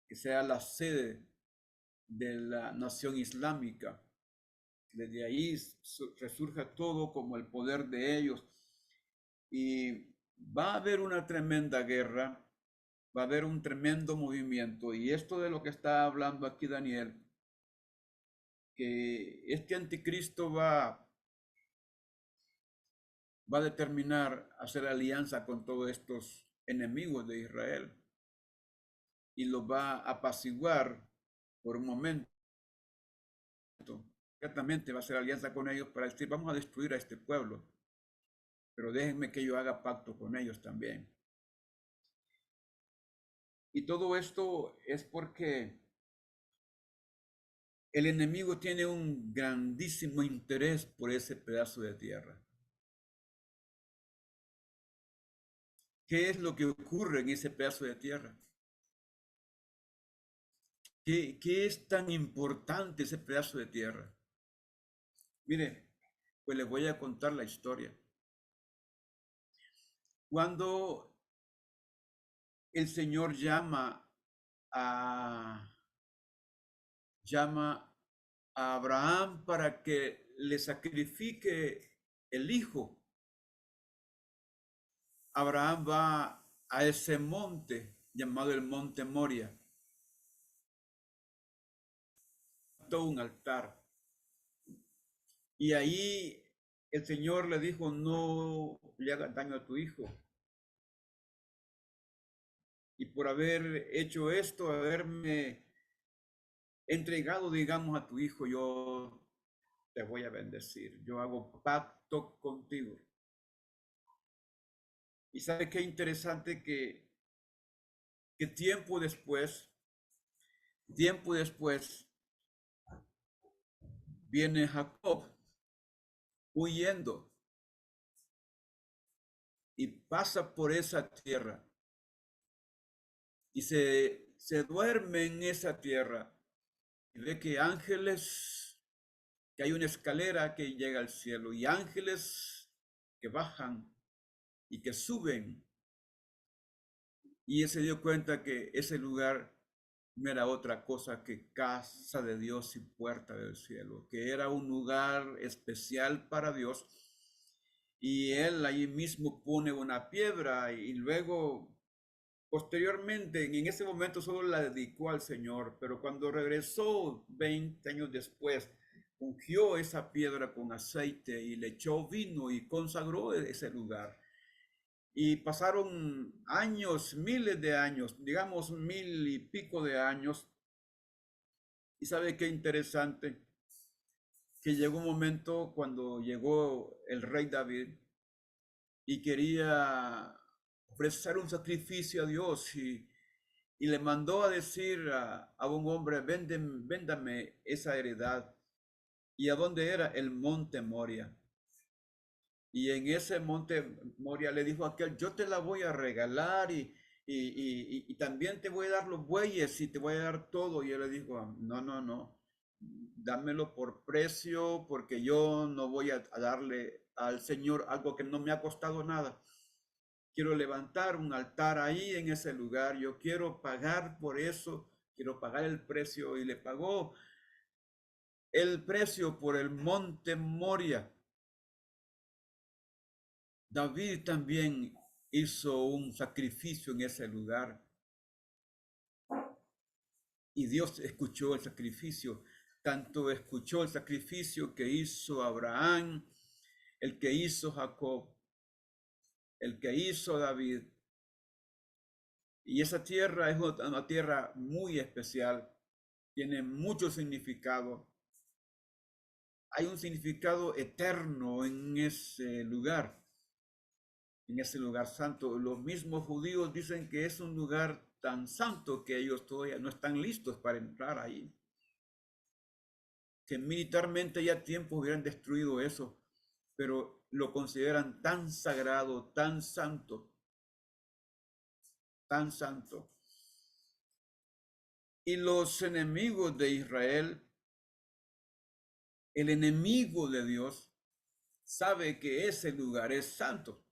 que sea la sede de la nación islámica. Desde ahí resurja todo como el poder de ellos, y va a haber una tremenda guerra, va a haber un tremendo movimiento. Y esto de lo que está hablando aquí Daniel, que este anticristo va a determinar hacer alianza con todos estos enemigos de Israel y los va a apaciguar por un momento. Ciertamente va a hacer alianza con ellos para decir, vamos a destruir a este pueblo, pero déjenme que yo haga pacto con ellos también. Y todo esto es porque el enemigo tiene un grandísimo interés por ese pedazo de tierra. ¿Qué es lo que ocurre en ese pedazo de tierra? ¿Qué es tan importante ese pedazo de tierra? Mire, pues les voy a contar la historia. Cuando el Señor llama a Abraham para que le sacrifique el hijo, Abraham va a ese monte llamado el monte Moria, todo un altar, y ahí el Señor le dijo, no le hagas daño a tu hijo. Y por haber hecho esto, haberme entregado, digamos, a tu hijo, yo te voy a bendecir. Yo hago pacto contigo. Y sabe qué interesante que tiempo después, viene Jacob huyendo y pasa por esa tierra y se duerme en esa tierra y ve que ángeles, que hay una escalera que llega al cielo y ángeles que bajan y que suben. Y él se dio cuenta que ese lugar no era otra cosa que casa de Dios y puerta del cielo, que era un lugar especial para Dios. Y él ahí mismo pone una piedra y luego, posteriormente, en ese momento solo la dedicó al Señor, pero cuando regresó 20 años después, ungió esa piedra con aceite y le echó vino y consagró ese lugar. Y pasaron años, miles de años, digamos 1000 y pico de años. Y sabe qué interesante, que llegó un momento cuando llegó el rey David y quería ofrecer un sacrificio a Dios y le mandó a decir a un hombre, véndame esa heredad. ¿Y a dónde era? El monte Moria. Y en ese monte Moria le dijo a aquel, yo te la voy a regalar y también te voy a dar los bueyes y te voy a dar todo. Y él le dijo, no, dámelo por precio porque yo no voy a darle al Señor algo que no me ha costado nada. quiero levantar un altar ahí en ese lugar, yo quiero pagar por eso, quiero pagar el precio, y le pagó el precio por el monte Moria. David también hizo un sacrificio en ese lugar y Dios escuchó el sacrificio. Tanto escuchó el sacrificio que hizo Abraham, el que hizo Jacob, el que hizo David. Y esa tierra es una tierra muy especial, tiene mucho significado. Hay un significado eterno en ese lugar santo. Los mismos judíos dicen que es un lugar tan santo que ellos todavía no están listos para entrar ahí. Que militarmente ya tiempo hubieran destruido eso, pero lo consideran tan sagrado, tan santo, tan santo. Y los enemigos de Israel, el enemigo de Dios, sabe que ese lugar es santo.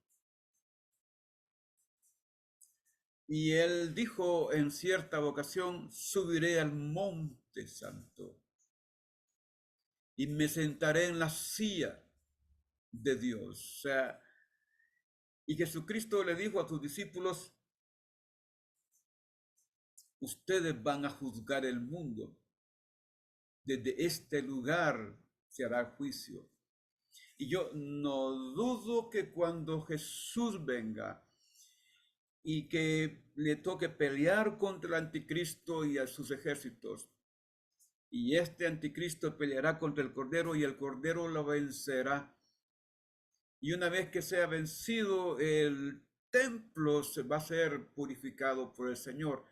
Y él dijo en cierta ocasión, subiré al monte santo y me sentaré en la silla de Dios. O sea, y Jesucristo le dijo a sus discípulos, ustedes van a juzgar el mundo. Desde este lugar se hará juicio. Y yo no dudo que cuando Jesús venga y que le toque pelear contra el anticristo y a sus ejércitos, y este anticristo peleará contra el Cordero y el Cordero lo vencerá. Y una vez que sea vencido, el templo se va a ser purificado por el Señor.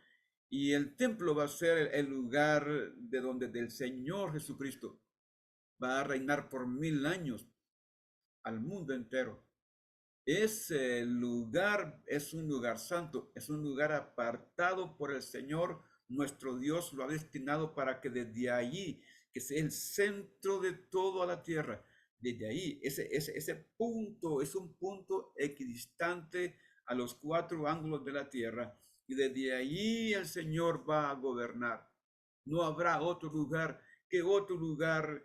Y el templo va a ser el lugar de donde del Señor Jesucristo va a reinar por 1000 años al mundo entero. Ese lugar es un lugar santo, es un lugar apartado por el Señor. Nuestro Dios lo ha destinado para que desde allí, que sea el centro de toda la tierra, desde ahí, ese punto es un punto equidistante a los 4 ángulos de la tierra, y desde allí el Señor va a gobernar. No habrá otro lugar, que otro lugar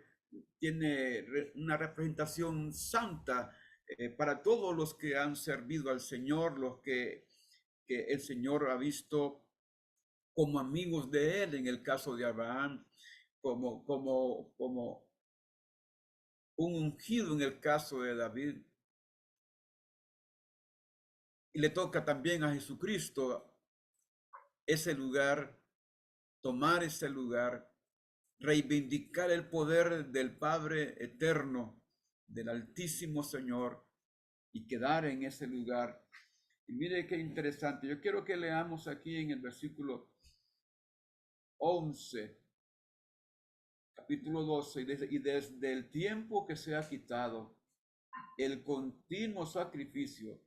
tiene una representación santa para todos los que han servido al Señor, los que el Señor ha visto como amigos de él, en el caso de Abraham, como un ungido en el caso de David. Y le toca también a Jesucristo ese lugar, tomar ese lugar, reivindicar el poder del Padre eterno, del Altísimo Señor, y quedar en ese lugar. Y mire qué interesante. Yo quiero que leamos aquí en el versículo 11, capítulo 12, y desde el tiempo que se ha quitado el continuo sacrificio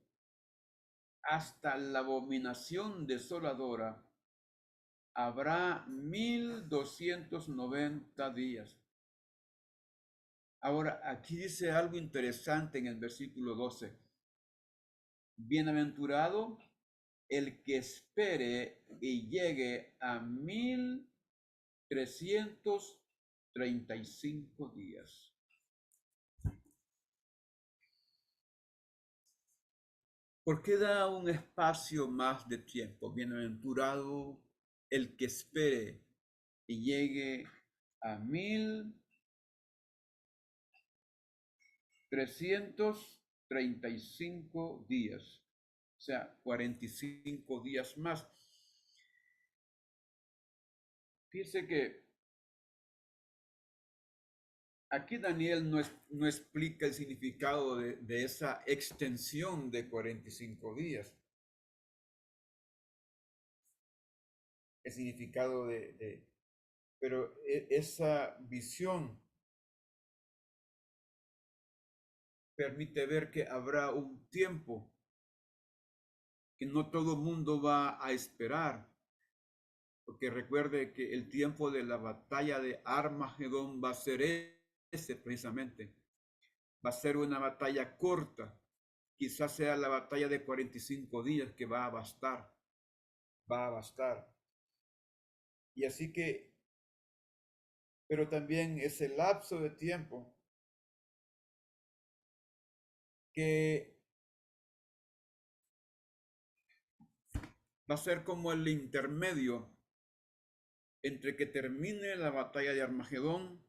hasta la abominación desoladora, habrá 1290 días. Ahora, aquí dice algo interesante en el versículo 12. Bienaventurado el que espere y llegue a 1335 días. ¿Por qué da un espacio más de tiempo? Bienaventurado el que espere y llegue a 1335 días, o sea, 45 días más. Fíjense que aquí Daniel no explica el significado de esa extensión de 45 días. El significado pero esa visión permite ver que habrá un tiempo que no todo el mundo va a esperar. Porque recuerde que el tiempo de la batalla de Armagedón va a ser ese precisamente. Va a ser una batalla corta. quizás sea la batalla de 45 días que va a bastar, va a bastar. Y así que, pero también ese lapso de tiempo que va a ser como el intermedio entre que termine la batalla de Armagedón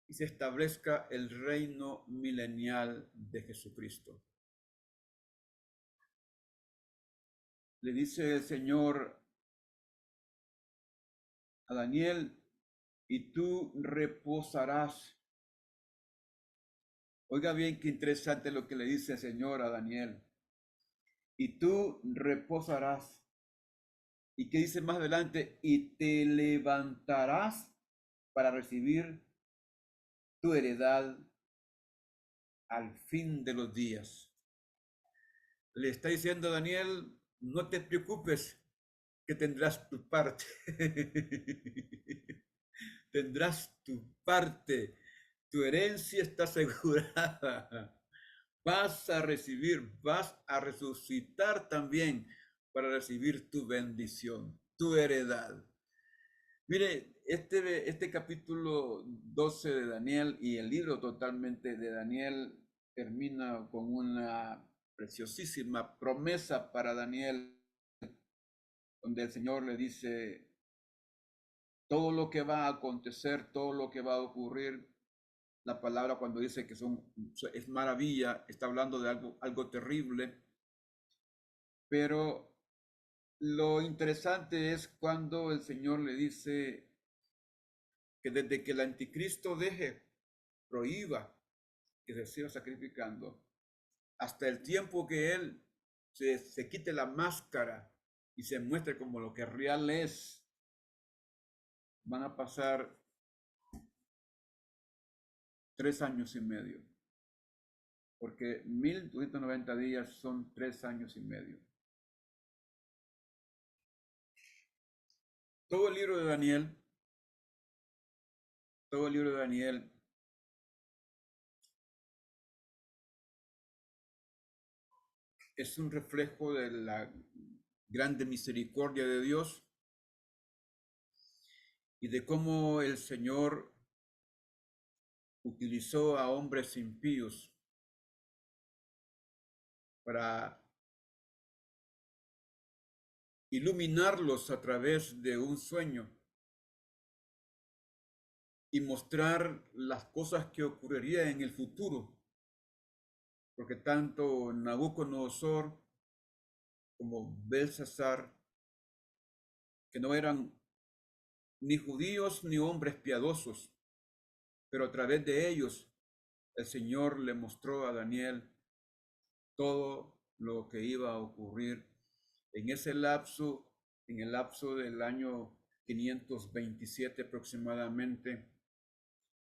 y se establezca el reino milenial de Jesucristo. Le dice el Señor a Daniel, y tú reposarás. Oiga bien qué interesante lo que le dice el Señor a Daniel. Y tú reposarás. ¿Y qué dice más adelante? Y te levantarás para recibir tu heredad al fin de los días. Le está diciendo a Daniel, no te preocupes, que tendrás tu parte. Tendrás tu parte. Tu herencia está asegurada. Vas a recibir, vas a resucitar también para recibir tu bendición, tu heredad. Mire, este capítulo 12 de Daniel y el libro totalmente de Daniel termina con una preciosísima promesa para Daniel, donde el Señor le dice todo lo que va a acontecer, todo lo que va a ocurrir. La palabra cuando dice que es maravilla, está hablando de algo terrible, pero lo interesante es cuando el Señor le dice que desde que el anticristo prohíba que se siga sacrificando, hasta el tiempo que él se quite la máscara y se muestre como lo que real es, van a pasar 3 años y medio, porque 1290 días son 3 años y medio. Todo el libro de Daniel, todo el libro de Daniel es un reflejo de la grande misericordia de Dios y de cómo el Señor utilizó a hombres impíos para iluminarlos a través de un sueño y mostrar las cosas que ocurrirían en el futuro, porque tanto Nabucodonosor como Belsasar, que no eran ni judíos ni hombres piadosos, pero a través de ellos el Señor le mostró a Daniel todo lo que iba a ocurrir en ese lapso, en el lapso del año 527 aproximadamente,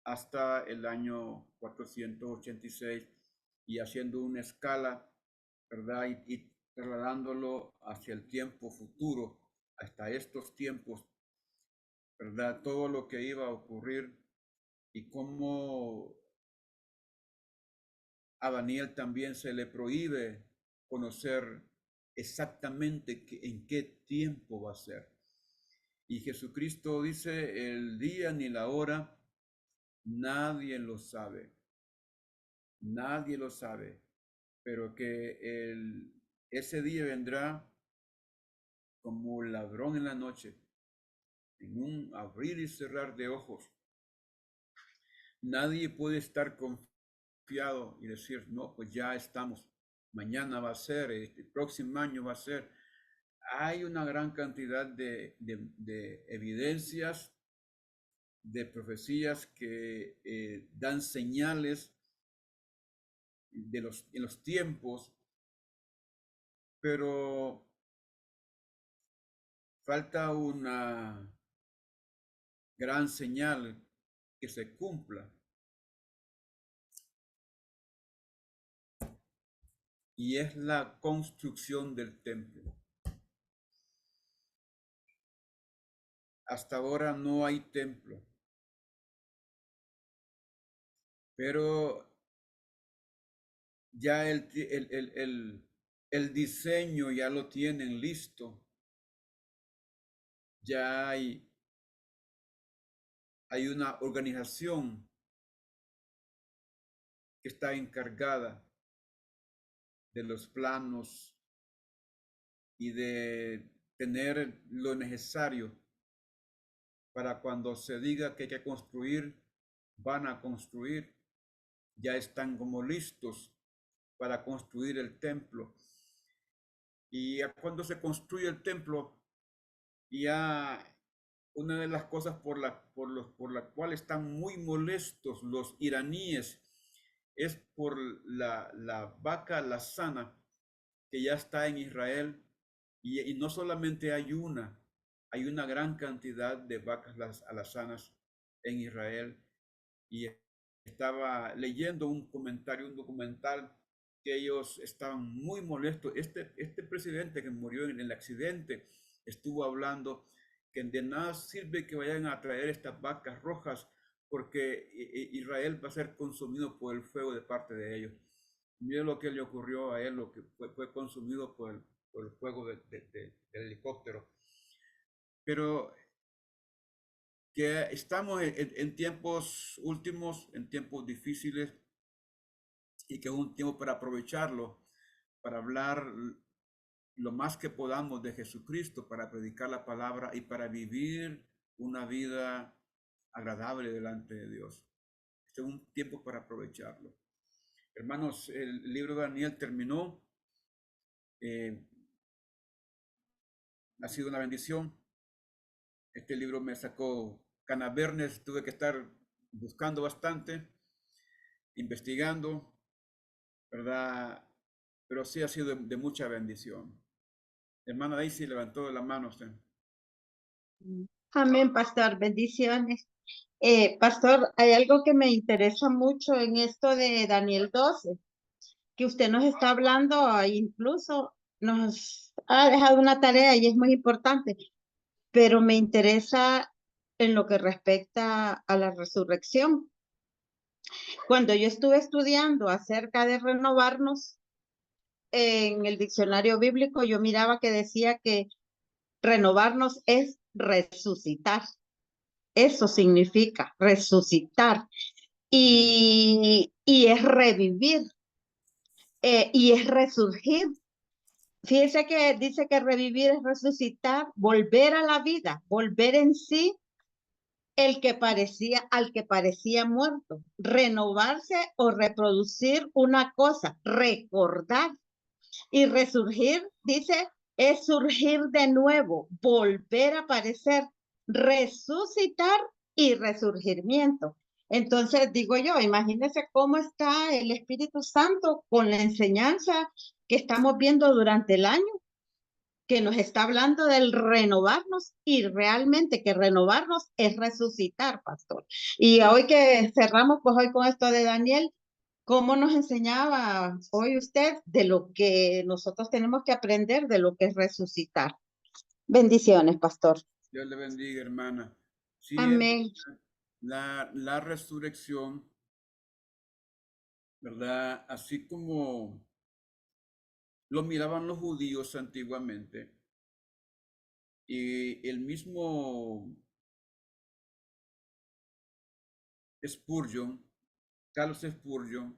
hasta el año 486, y haciendo una escala, ¿verdad? Y trasladándolo hacia el tiempo futuro, hasta estos tiempos, ¿verdad? Todo lo que iba a ocurrir y cómo a Daniel también se le prohíbe conocer exactamente en qué tiempo va a ser. Y Jesucristo dice, el día ni la hora, nadie lo sabe. Nadie lo sabe, pero que ese día vendrá como ladrón en la noche, en un abrir y cerrar de ojos. Nadie puede estar confiado y decir, no, pues ya estamos, mañana va a ser, el próximo año va a ser. Hay una gran cantidad de evidencias, de profecías que dan señales en los tiempos, pero falta una gran señal que se cumpla. Y es la construcción del templo. Hasta ahora no hay templo, pero ya el diseño ya lo tienen listo. Ya hay una organización que está encargada de los planos y de tener lo necesario para cuando se diga que hay que construir, van a construir. Ya están como listos para construir el templo. Y cuando se construye el templo, ya una de las cosas por la cual están muy molestos los iraníes es por la vaca lazana que ya está en Israel. Y no solamente hay una gran cantidad de vacas alazanas en Israel. Y estaba leyendo un comentario, un documental, que ellos estaban muy molestos. Este presidente que murió en el accidente estuvo hablando que de nada sirve que vayan a traer estas vacas rojas porque Israel va a ser consumido por el fuego de parte de ellos. Mire lo que le ocurrió a él, lo que fue consumido por el fuego del helicóptero. Pero que estamos en tiempos últimos, en tiempos difíciles, y que es un tiempo para aprovecharlo, para hablar lo más que podamos de Jesucristo, para predicar la palabra y para vivir una vida agradable delante de Dios. Este es un tiempo para aprovecharlo. Hermanos, el libro de Daniel terminó. Ha sido una bendición. Este libro me sacó canavernes, tuve que estar buscando bastante, investigando, ¿verdad? Pero sí ha sido de mucha bendición. Hermana Daisy levantó la mano usted. Amén, pastor. Bendiciones. Pastor, hay algo que me interesa mucho en esto de Daniel 12, que usted nos está hablando, incluso nos ha dejado una tarea y es muy importante, pero me interesa en lo que respecta a la resurrección. Cuando yo estuve estudiando acerca de renovarnos, en el diccionario bíblico yo miraba que decía que renovarnos es resucitar. Eso significa resucitar y es revivir y es resurgir. Fíjese que dice que revivir es resucitar, volver a la vida, volver en sí al que parecía muerto, renovarse o reproducir una cosa, recordar. Y resurgir, dice, es surgir de nuevo, volver a aparecer, resucitar y resurgimiento. Entonces digo yo, imagínense cómo está el Espíritu Santo con la enseñanza que estamos viendo durante el año, que nos está hablando del renovarnos y realmente que renovarnos es resucitar, pastor. Y hoy que cerramos pues hoy con esto de Daniel, ¿cómo nos enseñaba hoy usted de lo que nosotros tenemos que aprender de lo que es resucitar? Bendiciones, pastor. Dios le bendiga, hermana. Sí, Amén. la resurrección, ¿verdad? Así como lo miraban los judíos antiguamente, y el mismo Spurgeon, Carlos Spurgeon,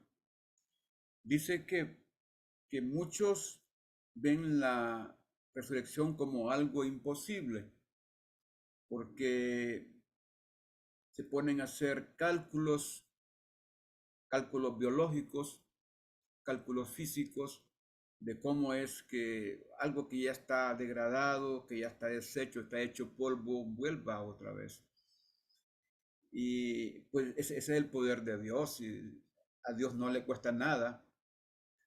dice que muchos ven la resurrección como algo imposible, porque se ponen a hacer cálculos biológicos, cálculos físicos, de cómo es que algo que ya está degradado, que ya está deshecho, está hecho polvo, vuelva otra vez. Y pues ese es el poder de Dios, y a Dios no le cuesta nada,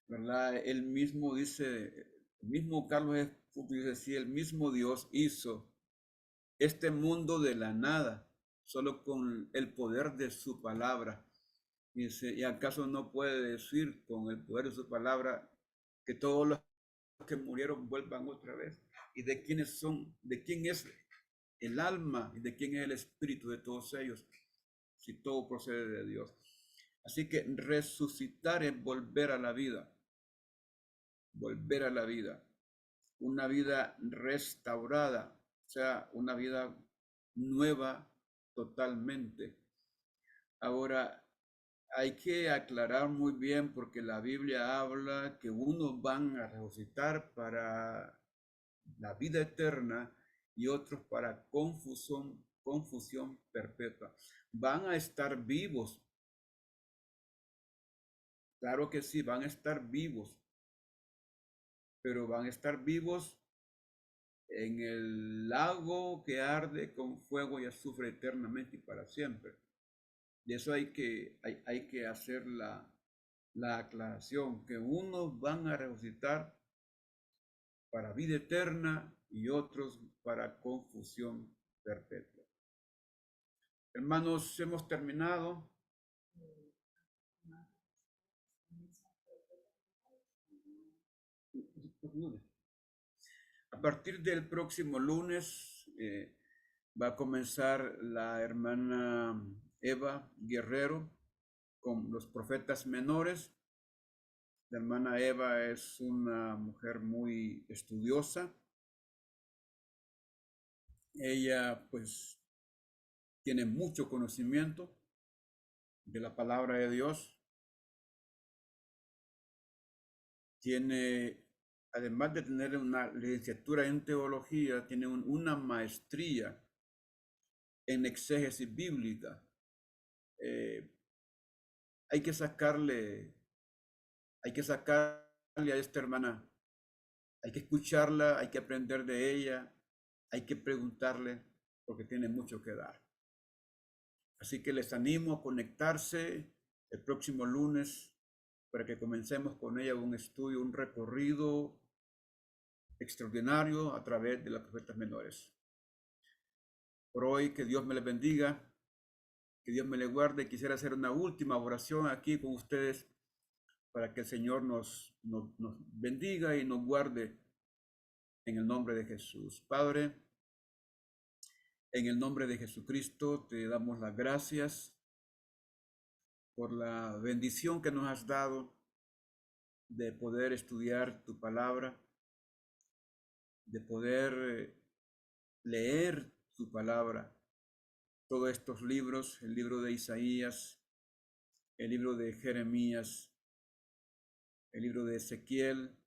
¿verdad? Él mismo dice, el mismo Carlos Esputo dice, si el mismo Dios hizo este mundo de la nada, solo con el poder de su palabra. Dice, ¿y acaso no puede decir con el poder de su palabra que todos los que murieron vuelvan otra vez? ¿Y de quiénes son? ¿De quién es el alma y de quién es el espíritu de todos ellos? Si todo procede de Dios. Así que resucitar es volver a la vida. Volver a la vida. Una vida restaurada, o sea, una vida nueva totalmente. Ahora, hay que aclarar muy bien porque la Biblia habla que unos van a resucitar para la vida eterna y otros para confusión perpetua. Van a estar vivos. Claro que sí, van a estar vivos, pero van a estar vivos en el lago que arde con fuego y azufre eternamente y para siempre. De eso hay que hacer la aclaración, que unos van a resucitar para vida eterna y otros para confusión perpetua. Hermanos, hemos terminado. A partir del próximo lunes va a comenzar la hermana Eva Guerrero con los profetas menores. La hermana Eva es una mujer muy estudiosa. Ella pues tiene mucho conocimiento de la palabra de Dios. Tiene, además de tener una licenciatura en teología, tiene una maestría en exégesis bíblica. Hay que sacarle a esta hermana, hay que escucharla, hay que aprender de ella, hay que preguntarle porque tiene mucho que dar. Así que les animo a conectarse el próximo lunes para que comencemos con ella un estudio, un recorrido extraordinario a través de los profetas menores. Por hoy, que Dios me les bendiga, que Dios me les guarde. Quisiera hacer una última oración aquí con ustedes para que el Señor nos bendiga y nos guarde en el nombre de Jesús. Padre, en el nombre de Jesucristo te damos las gracias por la bendición que nos has dado de poder estudiar tu palabra, de poder leer tu palabra. Todos estos libros, el libro de Isaías, el libro de Jeremías, el libro de Ezequiel,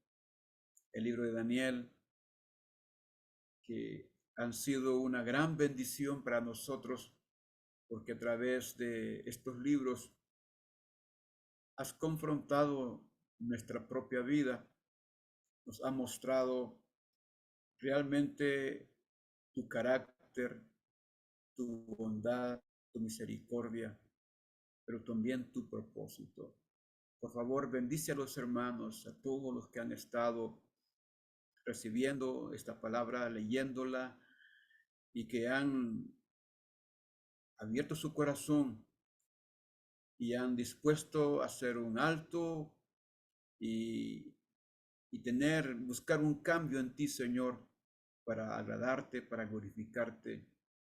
el libro de Daniel, que han sido una gran bendición para nosotros, porque a través de estos libros has confrontado nuestra propia vida, nos ha mostrado realmente tu carácter, tu bondad, tu misericordia, pero también tu propósito. Por favor, bendice a los hermanos, a todos los que han estado recibiendo esta palabra, leyéndola, y que han abierto su corazón y han dispuesto a hacer un alto y buscar un cambio en ti, Señor, para agradarte, para glorificarte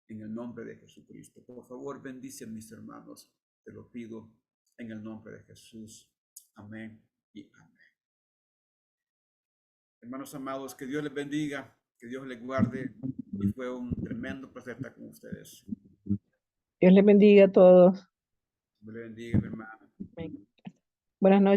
en el nombre de Jesucristo. Por favor, bendice a mis hermanos, te lo pido en el nombre de Jesús. Amén y amén. Hermanos amados, que Dios les bendiga, que Dios les guarde, y fue un tremendo placer estar con ustedes. Dios les bendiga a todos. Dios les bendiga, mi hermano. Buenas noches.